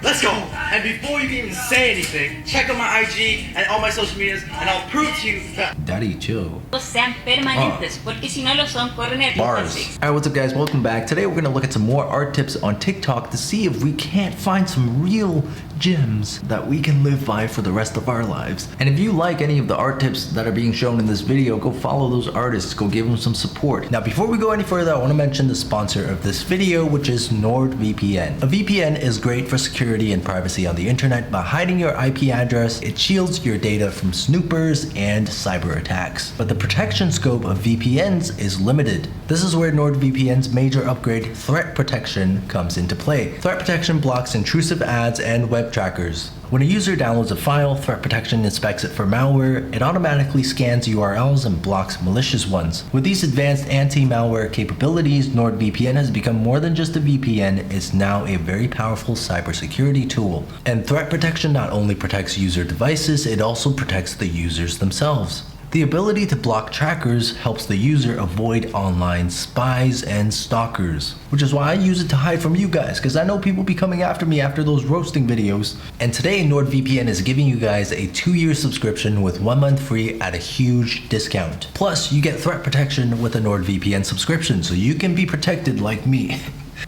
Let's go! And before you can even say anything, check out my IG and all my social medias, and I'll prove to you that Daddy, chill. Sean permanentes, porque si no lo son, corren el Bars. Alright, what's up guys? Welcome back. Today we're gonna look at some more art tips on TikTok to see if we can't find some real gems that we can live by for the rest of our lives. And if you like any of the art tips that are being shown in this video, go follow those artists, go give them some support. Now before we go any further, I want to mention the sponsor of this video, which is NordVPN. A VPN is great for security and privacy on the internet. By hiding your IP address, it shields your data from snoopers and cyber attacks. But the protection scope of VPNs is limited. This is where NordVPN's major upgrade, Threat Protection, comes into play. Threat Protection blocks intrusive ads and web trackers. When a user downloads a file, Threat Protection inspects it for malware. It automatically scans URLs and blocks malicious ones. With these advanced anti-malware capabilities, NordVPN has become more than just a VPN, it's now a very powerful cybersecurity tool. And Threat Protection not only protects user devices, it also protects the users themselves. The ability to block trackers helps the user avoid online spies and stalkers, which is why I use it to hide from you guys, because I know people be coming after me after those roasting videos. And today NordVPN is giving you guys a 2-year subscription with 1 month free at a huge discount. Plus, you get threat protection with a NordVPN subscription, so you can be protected like me.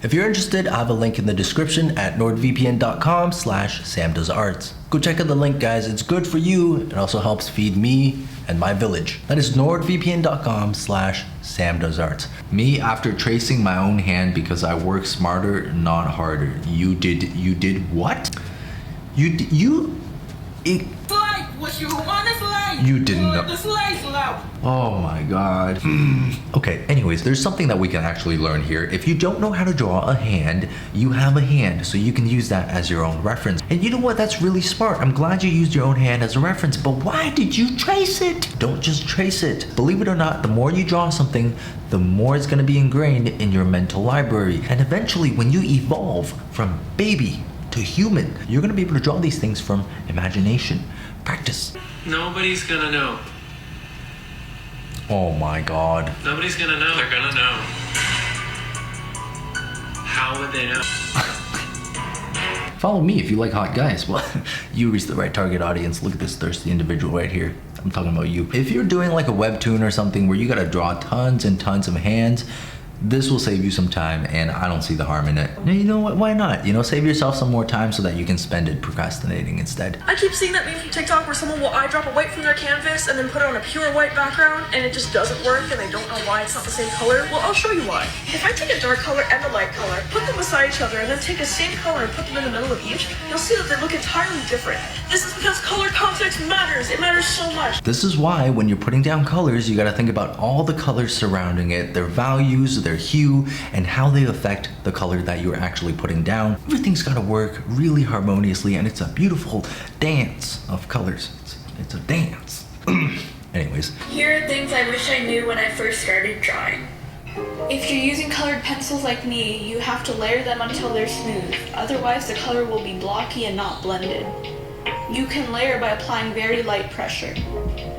If you're interested, I have a link in the description at nordvpn.com/samdoesarts. Go check out the link, guys. It's good for you. It also helps feed me and my village. That is nordvpn.com/samdoesarts. Me, after tracing my own hand because I work smarter, not harder. You did what? You didn't know. Oh my god. Okay, anyways, there's something that we can actually learn here. If you don't know how to draw a hand, you have a hand, so you can use that as your own reference. And you know what? That's really smart. I'm glad you used your own hand as a reference, but why did you trace it? Don't just trace it. Believe it or not, the more you draw something, the more it's gonna be ingrained in your mental library. And eventually, when you evolve from baby to human, you're gonna be able to draw these things from imagination. Practice. Nobody's gonna know. Oh my god. Nobody's gonna know. They're gonna know. How would they know? Follow me if you like hot guys. Well, you reach the right target audience. Look at this thirsty individual right here. I'm talking about you. If you're doing like a webtoon or something where you gotta draw tons and tons of hands, this will save you some time, and I don't see the harm in it. Now, you know what? Why not? You know, save yourself some more time so that you can spend it procrastinating instead. I keep seeing that meme from TikTok where someone will eyedrop a white from their canvas and then put it on a pure white background, and it just doesn't work, and they don't know why it's not the same color. Well, I'll show you why. If I take a dark color and a light color, put them beside each other, and then take the same color and put them in the middle of each, you'll see that they look entirely different. This is because color context matters. It matters so much. This is why when you're putting down colors, you gotta think about all the colors surrounding it, their values, their hue, and how they affect the color that you're actually putting down. Everything's gotta work really harmoniously, and it's a beautiful dance of colors. It's a dance. Anyways. Here are things I wish I knew when I first started drawing. If you're using colored pencils like me, you have to layer them until they're smooth. Otherwise, the color will be blocky and not blended. You can layer by applying very light pressure.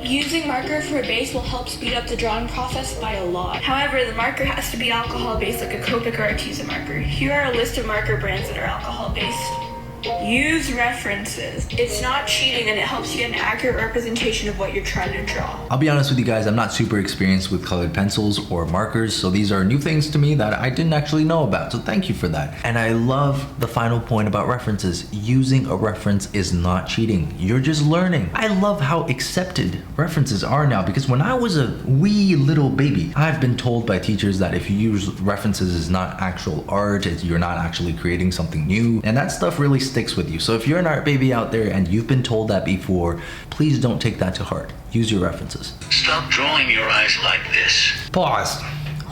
Using marker for a base will help speed up the drawing process by a lot. However, the marker has to be alcohol-based like a Copic or Arteza marker. Here are a list of marker brands that are alcohol-based. Use references. It's not cheating, and it helps you get an accurate representation of what you're trying to draw. I'll be honest with you guys, I'm not super experienced with colored pencils or markers, so these are new things to me that I didn't actually know about, so thank you for that. And I love the final point about references. Using a reference is not cheating. You're just learning. I love how accepted references are now, because when I was a wee little baby, I've been told by teachers that if you use references is not actual art, you're not actually creating something new, and that stuff really sticks with you. So if you're an art baby out there and you've been told that before, please don't take that to heart. Use your references. Stop drawing your eyes like this. Pause.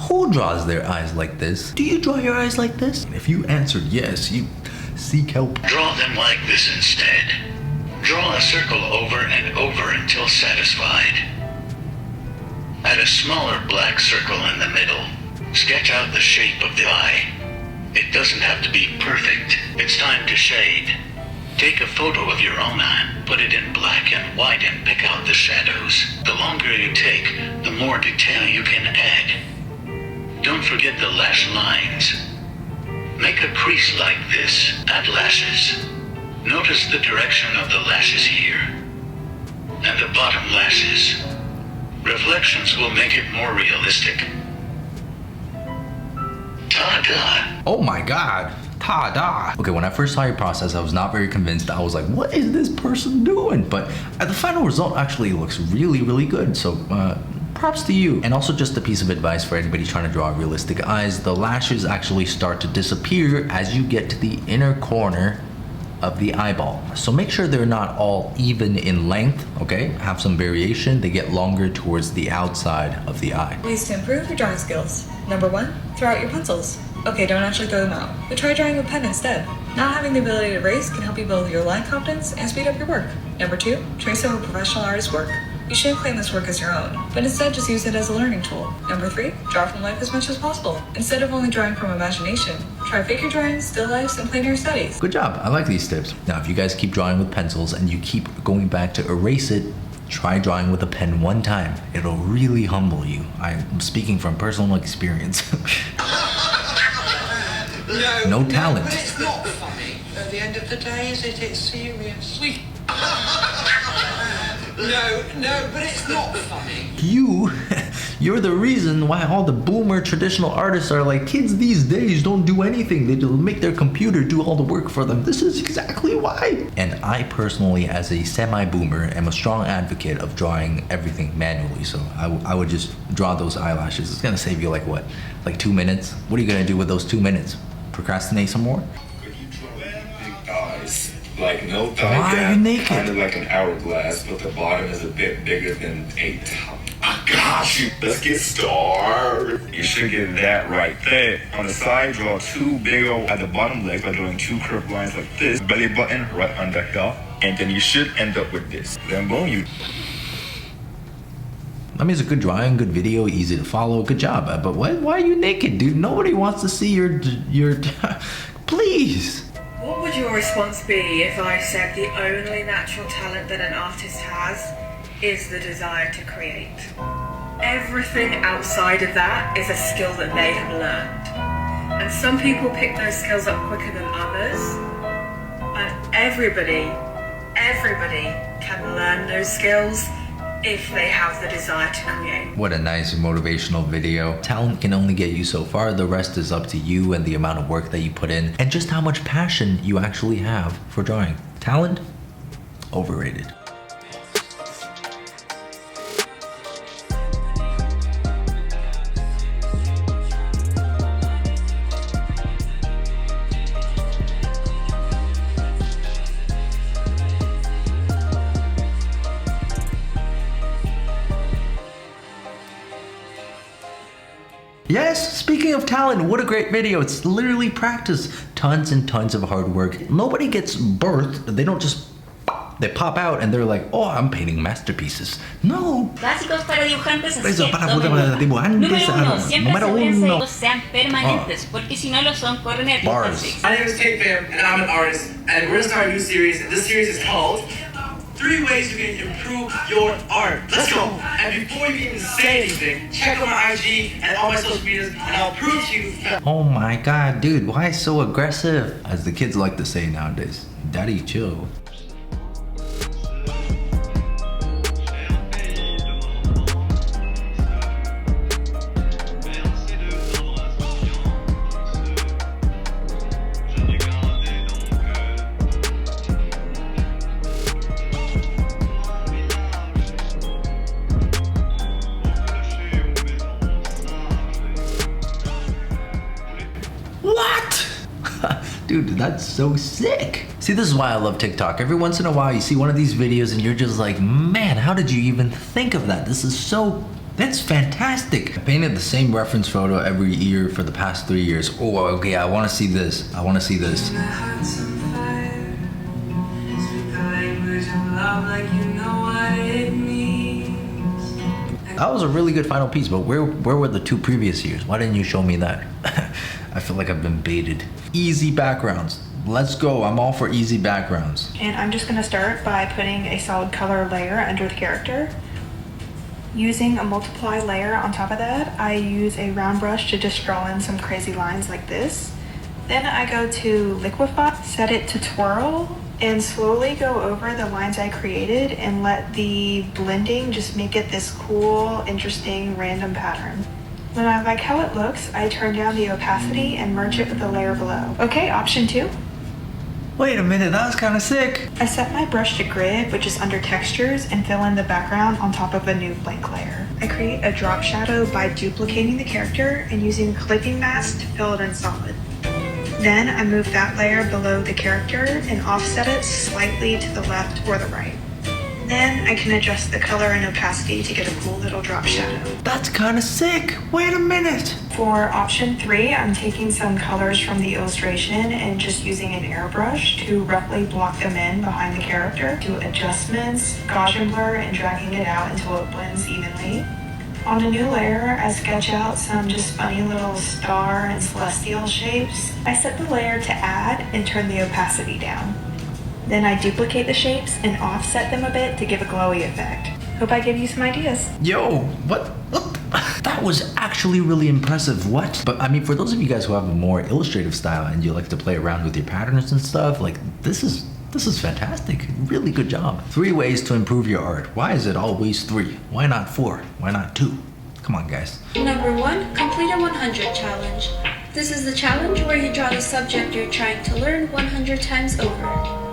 Who draws their eyes like this? Do you draw your eyes like this? If you answered yes, you seek help. Draw them like this instead. Draw a circle over and over until satisfied. Add a smaller black circle in the middle. Sketch out the shape of the eye. It doesn't have to be perfect. It's time to shade. Take a photo of your own eye, put it in black and white, and pick out the shadows. The longer you take, the more detail you can add. Don't forget the lash lines. Make a crease like this. Add lashes. Notice the direction of the lashes here. And the bottom lashes. Reflections will make it more realistic. Ta-da! Oh my god. Ta-da. Okay, when I first saw your process, I was not very convinced. I was like, what is this person doing? But the final result actually looks really, really good. So, props to you. And also just a piece of advice for anybody trying to draw realistic eyes. The lashes actually start to disappear as you get to the inner corner of the eyeball. So make sure they're not all even in length, okay? Have some variation. They get longer towards the outside of the eye. Ways to improve your drawing skills. Number 1, throw out your pencils. Okay, don't actually throw them out, but try drawing with pen instead. Not having the ability to erase can help you build your line confidence and speed up your work. Number 2, trace how a professional artist's work. You shouldn't claim this work as your own, but instead just use it as a learning tool. Number 3, draw from life as much as possible. Instead of only drawing from imagination, try figure drawings, still lifes, and plein air studies. Good job. I like these tips. Now, if you guys keep drawing with pencils and you keep going back to erase it, try drawing with a pen one time. It'll really humble you. I'm speaking from personal experience. No talent. But it's not funny. At the end of the day, is it? It's serious. No, but it's not funny. You're the reason why all the boomer traditional artists are like, kids these days don't do anything. They just make their computer do all the work for them. This is exactly why. And I personally, as a semi-boomer, am a strong advocate of drawing everything manually. So I would just draw those eyelashes. It's gonna save you like what? Like 2 minutes? What are you gonna do with those 2 minutes? Procrastinate some more? Big eyes. Like no thigh Why are gap, you naked? kind of like an hourglass, but the bottom is a bit bigger than a top. I got you. Let's get started. You should get that right there. On the side, draw 2 big old at the bottom legs by drawing 2 curved lines like this. Belly button right under here. And then you should end up with this. Then boom, you. I mean, it's a good drawing, good video, easy to follow. Good job. But why are you naked, dude? Nobody wants to see your Please. What would your response be if I said the only natural talent that an artist has is the desire to create? Everything outside of that is a skill that they have learned. And some people pick those skills up quicker than others. And everybody can learn those skills if they have the desire to create. What a nice motivational video. Talent can only get you so far. The rest is up to you and the amount of work that you put in and just how much passion you actually have for drawing. Talent? Overrated. Yes, speaking of talent, what a great video. It's literally practice. Tons and tons of hard work. Nobody gets birthed. They don't just, they pop out and they're like, oh, I'm painting masterpieces. No. Básicos para dibujantes, así Eso, que para tomen dibujantes, nota. Número 1, siempre número asegúrense uno. que sean permanentes, porque si no lo son, corren el riesgo Bars. de My name is Tate Pham, and I'm an artist, and we're gonna start a new series. This series is called 3 Ways You Can Improve Your Art. Let's go! And before you even say anything, check out my IG and all my social medias, and I'll prove to you that Oh my god, dude, why so aggressive? As the kids like to say nowadays. Daddy, chill. What? Dude, that's so sick. See, this is why I love TikTok. Every once in a while, you see one of these videos and you're just like, man, how did you even think of that? That's fantastic. I painted the same reference photo every year for the past 3 years. Oh, okay, I wanna see this. I wanna see this. That was a really good final piece, but where were the 2 previous years? Why didn't you show me that? I feel like I've been baited. Easy backgrounds. Let's go. I'm all for easy backgrounds. And I'm just gonna start by putting a solid color layer under the character. Using a multiply layer on top of that, I use a round brush to just draw in some crazy lines like this. Then I go to liquify, set it to twirl, and slowly go over the lines I created and let the blending just make it this cool, interesting, random pattern. When I like how it looks, I turn down the opacity and merge it with the layer below. Okay, option 2. Wait a minute, that was kind of sick. I set my brush to grid, which is under textures, and fill in the background on top of a new blank layer. I create a drop shadow by duplicating the character and using a clipping mask to fill it in solid. Then I move that layer below the character and offset it slightly to the left or the right. Then I can adjust the color and opacity to get a cool little drop shadow. That's kind of sick. Wait a minute. For option 3, I'm taking some colors from the illustration and just using an airbrush to roughly block them in behind the character. Do adjustments, Gaussian blur, and dragging it out until it blends evenly. On a new layer, I sketch out some just funny little star and celestial shapes. I set the layer to add and turn the opacity down. Then I duplicate the shapes and offset them a bit to give a glowy effect. Hope I give you some ideas. Yo, what? That was actually really impressive. What? But I mean, for those of you guys who have a more illustrative style and you like to play around with your patterns and stuff, like this is fantastic. Really good job. 3 ways to improve your art. Why is it always 3? Why not 4? Why not 2? Come on, guys. Number 1, complete a 100 challenge. This is the challenge where you draw the subject you're trying to learn 100 times over.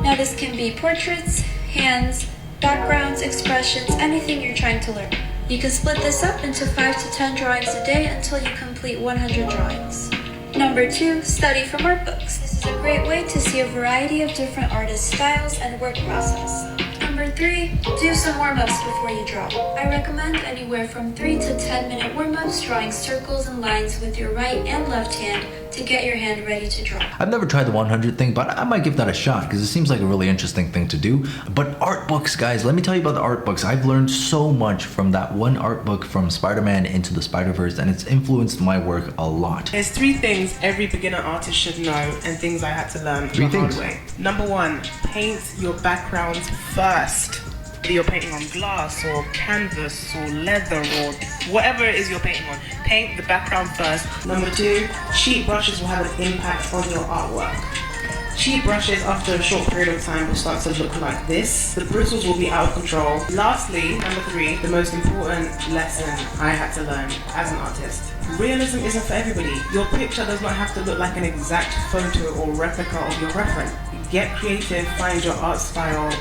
Now this can be portraits, hands, backgrounds, expressions, anything you're trying to learn. You can split this up into 5 to 10 drawings a day until you complete 100 drawings. Number 2, study from art books. This is a great way to see a variety of different artists' styles and work process. Number 3, do some warm-ups before you draw. I recommend anywhere from 3 to 10 minute warm-ups drawing circles and lines with your right and left hand to get your hand ready to draw. I've never tried the 100 thing, but I might give that a shot because it seems like a really interesting thing to do. But art books, guys, let me tell you about the art books. I've learned so much from that one art book from Spider-Man Into the Spider-Verse, and it's influenced my work a lot. There's 3 things every beginner artist should know and things I had to learn the hard way. Number 1, paint your backgrounds first. Whether you're painting on glass or canvas or leather or whatever it is you're painting on, paint the background first. Number 2, cheap brushes will have an impact on your artwork. Cheap brushes after a short period of time will start to look like this. The bristles will be out of control. Lastly, number 3, the most important lesson I had to learn as an artist. Realism isn't for everybody. Your picture does not have to look like an exact photo or replica of your reference. Get creative, find your art style,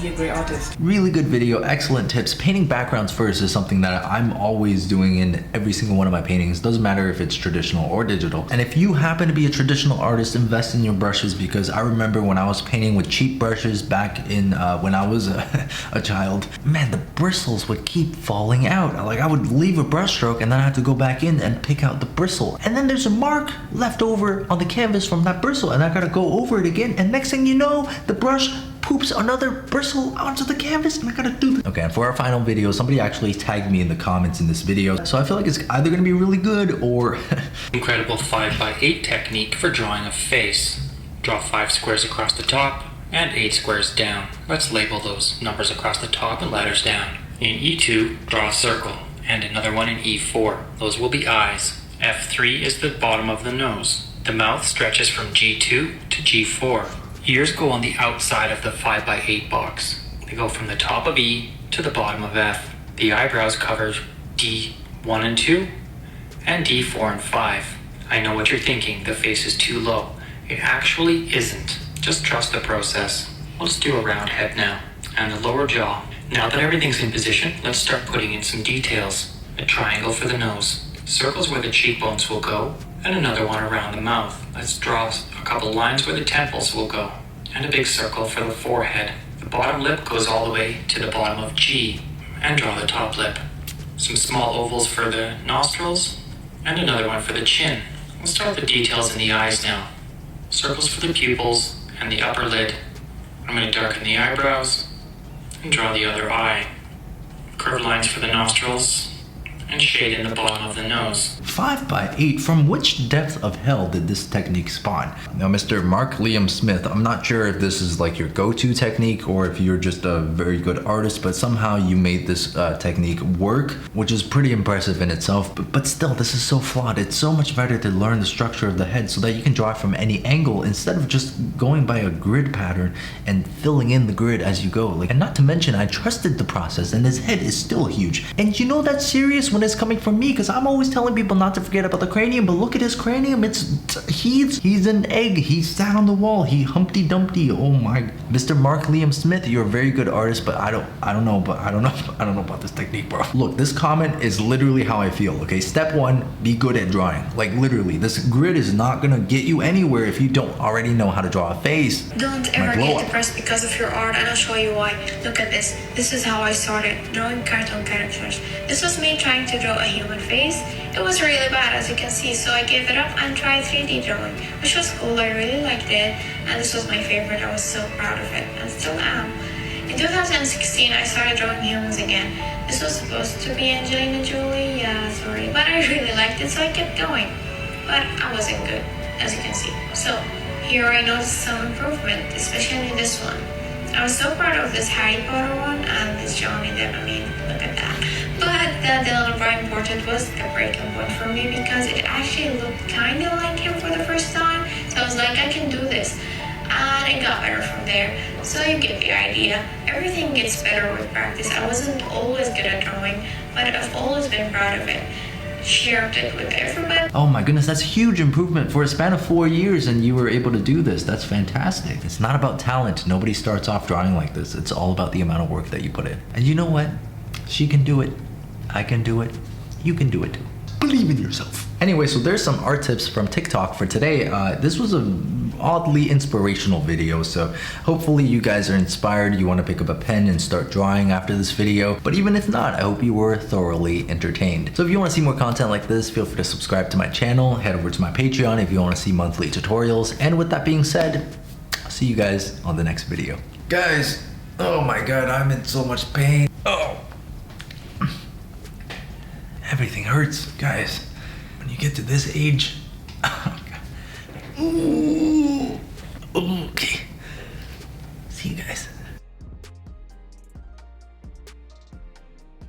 be a great artist. Really good video, excellent tips. Painting backgrounds first is something that I'm always doing in every single one of my paintings. Doesn't matter if it's traditional or digital. And if you happen to be a traditional artist, invest in your brushes, because I remember when I was painting with cheap brushes back in when I was a child, man, the bristles would keep falling out. Like I would leave a brush stroke and then I had to go back in and pick out the bristle. And then there's a mark left over on the canvas from that bristle and I gotta go over it again. And next thing you know, the brush poops another bristle onto the canvas and I gotta do that. Okay, and for our final video, somebody actually tagged me in the comments in this video, so I feel like it's either gonna be really good or incredible 5x8 technique for drawing a face. Draw 5 squares across the top and 8 squares down. Let's label those numbers across the top and letters down. In E2, draw a circle and another one in E4. Those will be eyes. F3 is the bottom of the nose. The mouth stretches from G2 to G4. Ears go on the outside of the 5x8 box. They go from the top of E to the bottom of F. The eyebrows cover D1 and 2 and D4 and 5. I know what you're thinking, the face is too low. It actually isn't. Just trust the process. Let's do a round head now, and the lower jaw. Now that everything's in position, let's start putting in some details. A triangle for the nose, circles where the cheekbones will go, and another one around the mouth. Let's draw a couple lines where the temples will go, and a big circle for the forehead. The bottom lip goes all the way to the bottom of G, and draw the top lip. Some small ovals for the nostrils, and another one for the chin. Let's start the details in the eyes now. Circles for the pupils and the upper lid. I'm going to darken the eyebrows and draw the other eye. Curved lines for the nostrils and shade in the bottom of the nose. 5x8, from which depth of hell did this technique spawn? Now, Mr. Mark Liam Smith, I'm not sure if this is like your go-to technique or if you're just a very good artist, but somehow you made this technique work, which is pretty impressive in itself. But still, this is so flawed. It's so much better to learn the structure of the head so that you can draw it from any angle instead of just going by a grid pattern and filling in the grid as you go. Like, and not to mention, I trusted the process, and his head is still huge. And you know that's serious when it's coming from me, because I'm always telling people not to forget about the cranium, but look at his cranium. He's an egg. He sat on the wall. He Humpty Dumpty. Oh my, Mr. Mark Liam Smith, you're a very good artist, but I don't know about this technique, bro. Look, this comment is literally how I feel. Okay, step one, be good at drawing. Like, literally, this grid is not gonna get you anywhere if you don't already know how to draw a face. Don't ever get depressed because of your art, and I'll show you why. Look at this. This is how I started drawing cartoon characters. This was me trying to draw a human face. It was really bad, as you can see, so I gave it up and tried 3D drawing, which was cool. I really liked it, and this was my favorite. I was so proud of it, and still am. In 2016, I started drawing humans again. This was supposed to be Angelina Jolie, yeah, sorry, but I really liked it, so I kept going. But I wasn't good, as you can see. So here I noticed some improvement, especially this one. I was so proud of this Harry Potter one and this Johnny Depp. I mean, look at that. But the little more important was the breaking point for me because it actually looked kind of like him for the first time. So I was like, I can do this. And it got better from there. So you get the idea. Everything gets better with practice. I wasn't always good at drawing, but I've always been proud of it. Shared it with everybody. Oh my goodness, that's a huge improvement for a span of 4 years, and you were able to do this. That's fantastic. It's not about talent. Nobody starts off drawing like this. It's all about the amount of work that you put in. And you know what? She can do it. I can do it. You can do it too. Believe in yourself. Anyway, so there's some art tips from TikTok for today. This was a oddly inspirational video, so hopefully you guys are inspired. You want to pick up a pen and start drawing after this video. But even if not, I hope you were thoroughly entertained. So if you want to see more content like this, feel free to subscribe to my channel. Head over to my Patreon if you want to see monthly tutorials. And with that being said, I'll see you guys on the next video. Guys, oh my god, I'm in so much pain. Oh. Everything hurts, guys. When you get to this age, oh god. Ooh. Okay. See you guys.